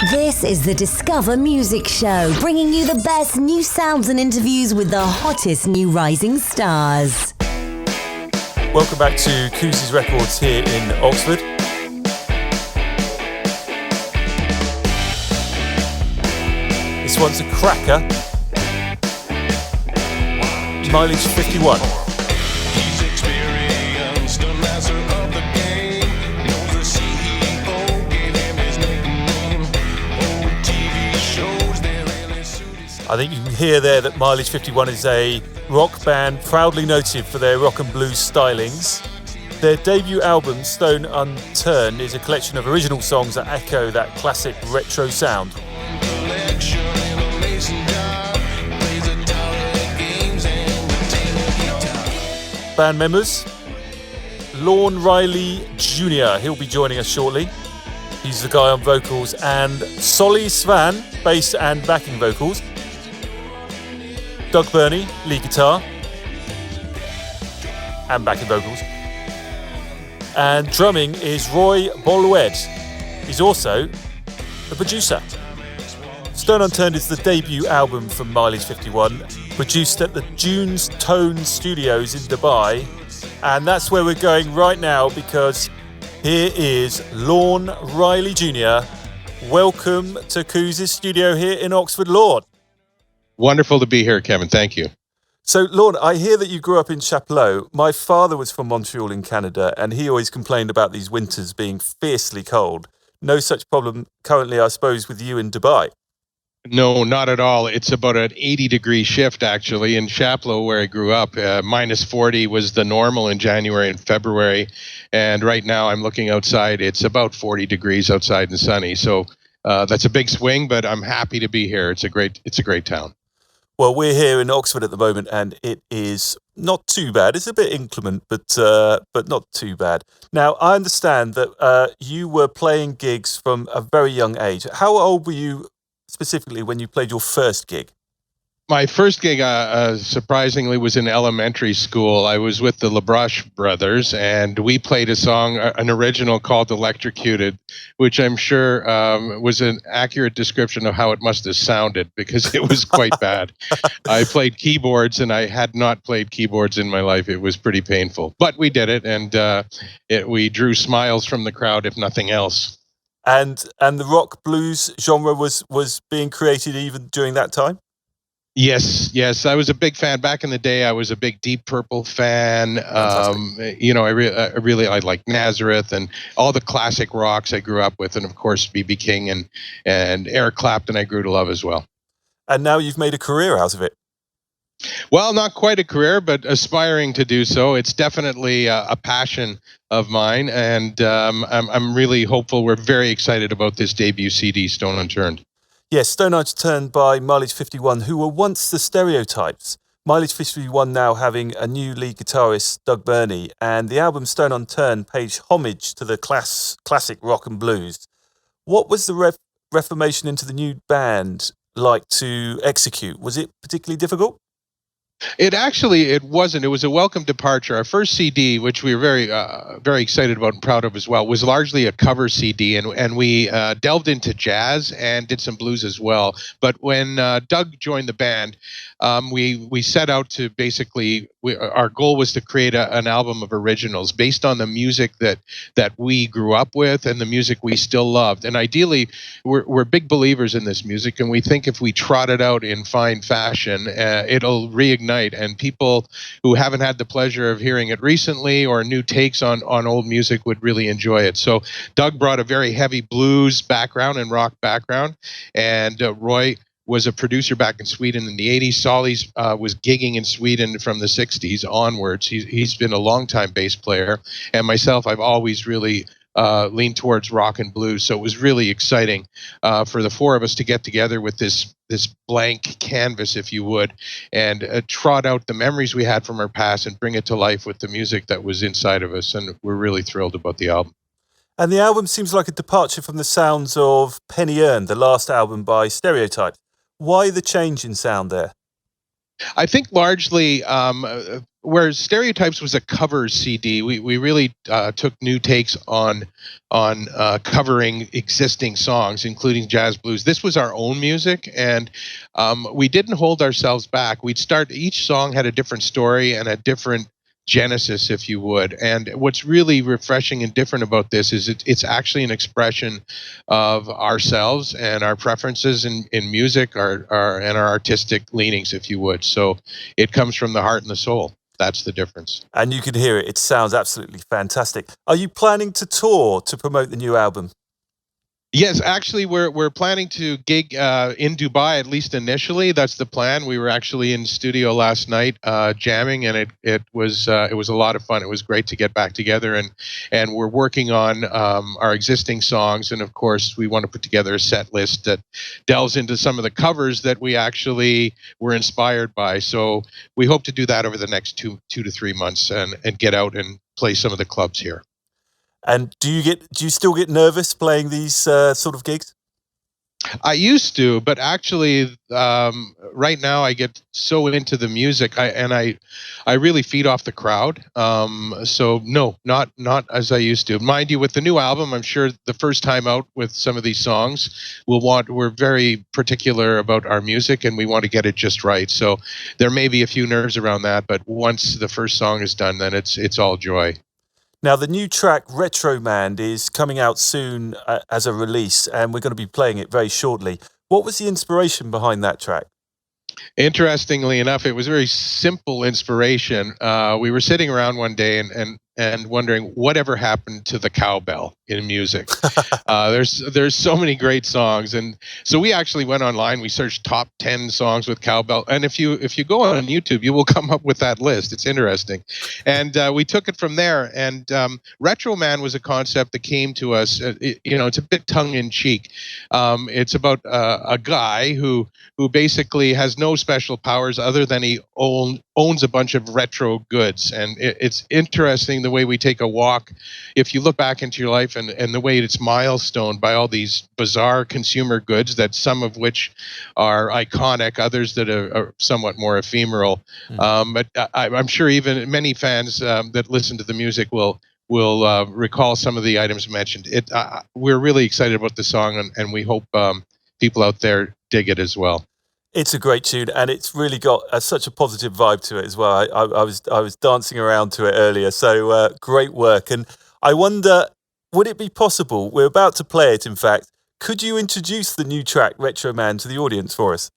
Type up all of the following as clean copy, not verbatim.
This is the Discover Music Show, bringing you the best new sounds and interviews with the hottest new rising stars. Welcome back to Kousie's Records here in Oxford. This one's a cracker. Mileage 51. I think you can hear there that Mileage 51 is a rock band proudly noted for their rock and blues stylings. Their debut album, Stone Unturned, is a collection of original songs that echo that classic retro sound. Band members: Lorne Riley Jr., he'll be joining us shortly. He's the guy on vocals, and Solly Svan, bass and backing vocals. Doug Burney, lead guitar and backing vocals. And drumming is Roy Bolwed. He's also the producer. Stone Unturned is the debut album from Mileage 51, produced at the June's Tone Studios in Dubai. And that's where we're going right now, because here is Lorne Riley Jr. Welcome to Kousie's studio here in Oxford, Lorne. Wonderful to be here, Kevin. Thank you. So, Lorne, I hear that you grew up in Chapleau. My father was from Montreal in Canada, and he always complained about these winters being fiercely cold. No such problem currently, I suppose, with you in Dubai. No, not at all. It's about an 80-degree shift, actually. In Chapleau, where I grew up, minus 40 was the normal in January and February. And right now, I'm looking outside. It's about 40 degrees outside and sunny. So that's a big swing, but I'm happy to be here. It's a great town. Well, we're here in Oxford at the moment, and it is not too bad. It's a bit inclement, but not too bad. Now, I understand that you were playing gigs from a very young age. How old were you specifically when you played your first gig? My first gig, surprisingly, was in elementary school. I was with the LaBroche brothers, and we played a song, an original called Electrocuted, which I'm sure was an accurate description of how it must have sounded, because it was quite bad. I played keyboards, and I had not played keyboards in my life. It was pretty painful. But we did it, and we drew smiles from the crowd, if nothing else. And the rock blues genre was being created even during that time? Yes. I was a big fan. Back in the day, I was a big Deep Purple fan. I like Nazareth and all the classic rocks I grew up with. And of course, B.B. King and Eric Clapton I grew to love as well. And now you've made a career out of it. Well, not quite a career, but aspiring to do so. It's definitely a passion of mine. And I'm really hopeful. We're very excited about this debut CD, Stone Unturned. Yes, Stone Unturned by Mileage 51, who were once the Stereotypes. Mileage 51 now having a new lead guitarist, Doug Burney, and the album Stone Unturned pays homage to the classic rock and blues. What was the reformation into the new band like to execute? Was it particularly difficult? It wasn't. It was a welcome departure. Our first CD, which we were very excited about and proud of as well, was largely a cover CD, and we delved into jazz and did some blues as well. But when Doug joined the band, we set out to basically, our goal was to create an album of originals based on the music that we grew up with and the music we still loved. And ideally, we're big believers in this music, and we think if we trot it out in fine fashion, it'll reignite. And people who haven't had the pleasure of hearing it recently or new takes on old music would really enjoy it. So Doug brought a very heavy blues background and rock background, and Roy was a producer back in Sweden in the 80s. Solly's was gigging in Sweden from the 60s onwards. He's been a longtime bass player. And myself, I've always really leaned towards rock and blues. So it was really exciting for the four of us to get together with this blank canvas, if you would, and trot out the memories we had from our past and bring it to life with the music that was inside of us. And we're really thrilled about the album. And the album seems like a departure from the sounds of Penny Earned, the last album by Stereotypes. Why the change in sound there? I think largely where Stereotypes was a cover CD, we really took new takes on covering existing songs, including jazz blues. This was our own music, and we didn't hold ourselves back. We'd start, each song had a different story and a different genesis, if you would. And what's really refreshing and different about this is it's actually an expression of ourselves and our preferences in music, and our artistic leanings, if you would. So it comes from the heart and the soul. That's the difference. And you can hear it. It sounds absolutely fantastic. Are you planning to tour to promote the new album? Yes, actually, we're planning to gig in Dubai, at least initially. That's the plan. We were actually in studio last night jamming, and it was a lot of fun. It was great to get back together, and we're working on our existing songs, and of course, we want to put together a set list that delves into some of the covers that we actually were inspired by. So we hope to do that over the next two to 3 months, and get out and play some of the clubs here. And do you still get nervous playing these sort of gigs? I used to, but actually, right now I get so into the music, I really feed off the crowd. So no, not as I used to. Mind you, with the new album, I'm sure the first time out with some of these songs, we're very particular about our music, and we want to get it just right. So there may be a few nerves around that, but once the first song is done, then it's all joy. Now, the new track, Retroman, is coming out soon as a release, and we're going to be playing it very shortly. What was the inspiration behind that track? Interestingly enough, it was a very simple inspiration. We were sitting around one day and wondering whatever happened to the cowbell in music. There's so many great songs, and so we actually went online. We searched top 10 songs with cowbell, and if you go on YouTube, you will come up with that list. It's interesting, and we took it from there. And Retroman was a concept that came to us. It's a bit tongue in cheek. It's about a guy who basically has no special powers other than he owns a bunch of retro goods, and it's interesting the way we take a walk. If you look back into your life and the way it's milestoned by all these bizarre consumer goods, that some of which are iconic, others that are somewhat more ephemeral. But I'm sure even many fans that listen to the music will recall some of the items mentioned. We're really excited about the song, and we hope people out there dig it as well. It's a great tune, and it's really got such a positive vibe to it as well. I was dancing around to it earlier, so great work. And I wonder, would it be possible, we're about to play it in fact, could you introduce the new track, Retroman, to the audience for us?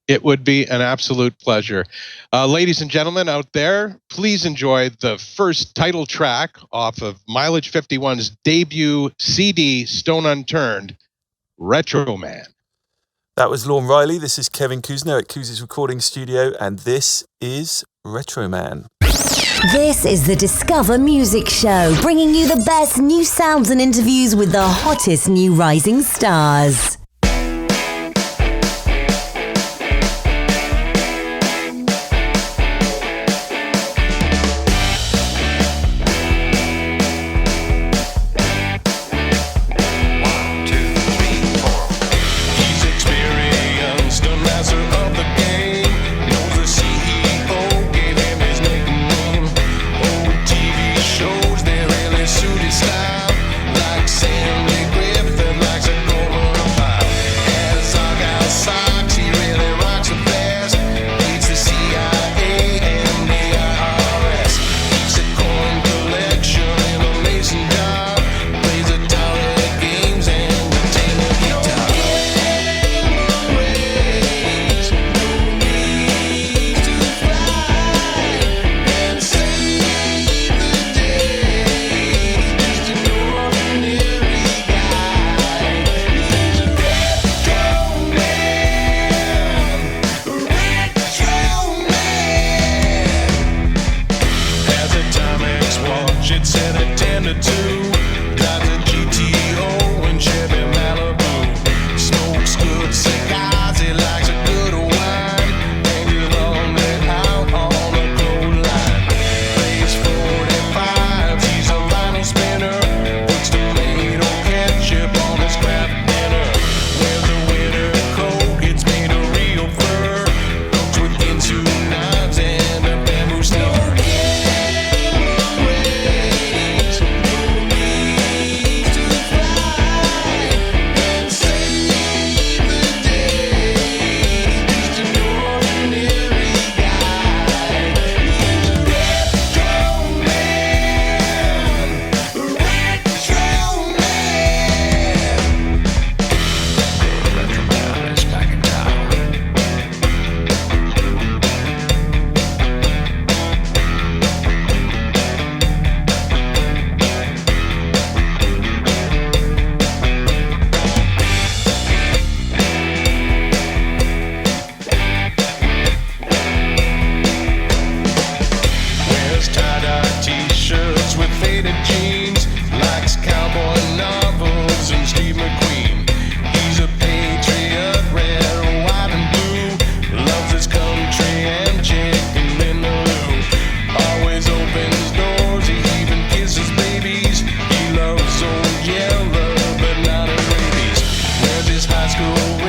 It would be an absolute pleasure. Ladies and gentlemen out there, please enjoy the first title track off of Mileage 51's debut CD, Stone Unturned, Retroman. That was Lorne Riley. This is Kevin Kuzner at Kuz's Recording Studio, and this is Retroman. This is the Discover Music Show, bringing you the best new sounds and interviews with the hottest new rising stars. Style like Sandy Griffith, likes a golden fire. school